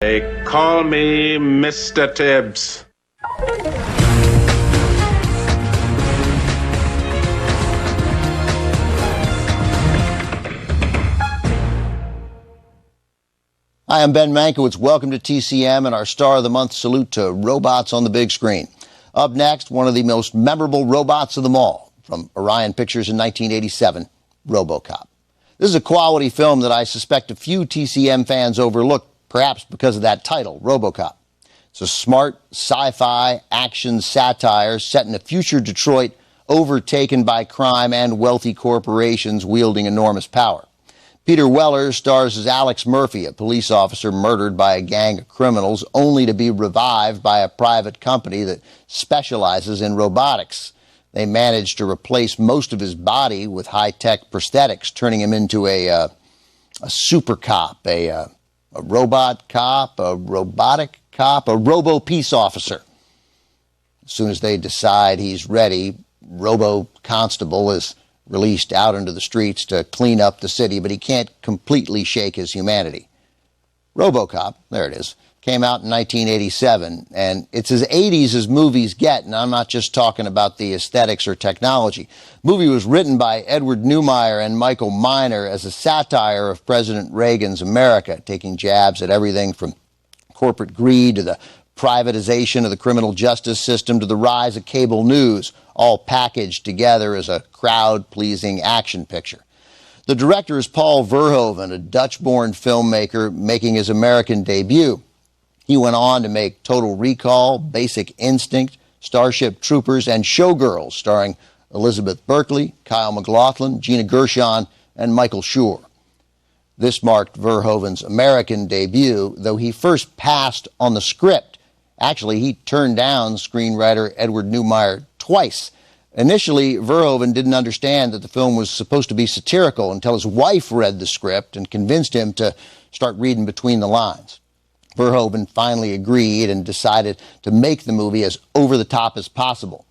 They call me Mr. Tibbs. Hi, I'm Ben Mankiewicz. Welcome to TCM and our Star of the Month salute to robots on the big screen. Up next, one of the most memorable robots of them all, from Orion Pictures in 1987, RoboCop. This is a quality film that I suspect a few TCM fans overlooked, perhaps because of that title, RoboCop. It's a smart sci-fi action satire set in a future Detroit overtaken by crime and wealthy corporations wielding enormous power. Peter Weller stars as Alex Murphy, a police officer murdered by a gang of criminals, only to be revived by a private company that specializes in robotics. They managed to replace most of his body with high-tech prosthetics, turning him into a super cop, a robot cop, a robotic cop, a robo-peace officer. As soon as they decide he's ready, Robo-Constable is released out into the streets to clean up the city, but he can't completely shake his humanity. RoboCop, there it is, came out in 1987, and it's as 80s as movies get, and I'm not just talking about the aesthetics or technology. The movie was written by Edward Neumeier and Michael Miner as a satire of President Reagan's America, taking jabs at everything from corporate greed to the privatization of the criminal justice system to the rise of cable news, all packaged together as a crowd-pleasing action picture. The director is Paul Verhoeven, a Dutch-born filmmaker making his American debut. He went on to make Total Recall, Basic Instinct, Starship Troopers, and Showgirls, starring Elizabeth Berkley, Kyle MacLachlan, Gina Gershon, and Michael Schur. This marked Verhoeven's American debut, though he first passed on the script. Actually, he turned down screenwriter Edward Neumeier twice. Initially, Verhoeven didn't understand that the film was supposed to be satirical until his wife read the script and convinced him to start reading between the lines. Verhoeven finally agreed and decided to make the movie as over-the-top as possible.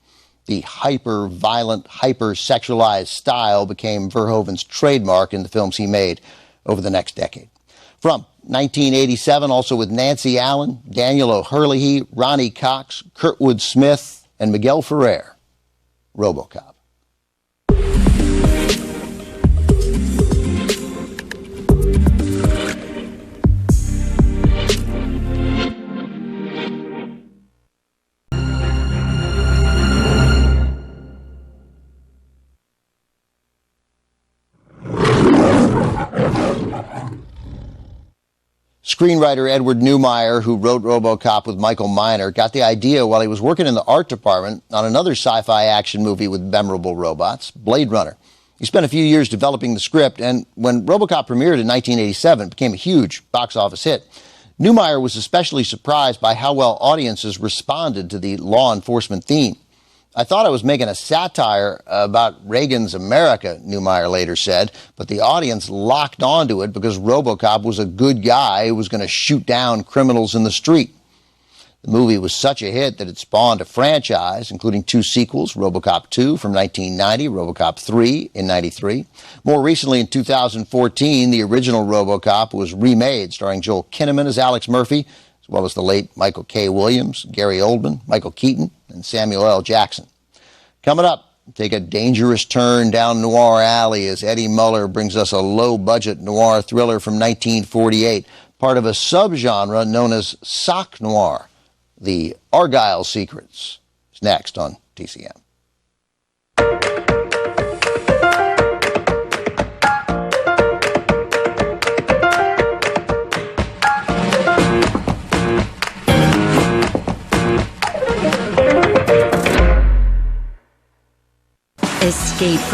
The hyper-violent, hyper-sexualized style became Verhoeven's trademark in the films he made over the next decade. From 1987, also with Nancy Allen, Daniel O'Herlihy, Ronnie Cox, Kurtwood Smith, and Miguel Ferrer, RoboCop. Screenwriter Edward Neumeier, who wrote RoboCop with Michael Miner, got the idea while he was working in the art department on another sci-fi action movie with memorable robots, Blade Runner. He spent a few years developing the script, and when RoboCop premiered in 1987, it became a huge box office hit. Neumeier was especially surprised by how well audiences responded to the law enforcement theme. I thought I was making a satire about Reagan's America, Neumeier later said, but the audience locked onto it because RoboCop was a good guy who was going to shoot down criminals in the street. The movie was such a hit that it spawned a franchise, including 2 sequels, RoboCop 2 from 1990, RoboCop 3 in 93. More recently, in 2014, the original RoboCop was remade, starring Joel Kinnaman as Alex Murphy, as well as the late Michael K. Williams, Gary Oldman, Michael Keaton, and Samuel L. Jackson. Coming up, take a dangerous turn down Noir Alley as Eddie Muller brings us a low-budget noir thriller from 1948, part of a subgenre known as sock noir. The Argyle Secrets is next on TCM. Escape from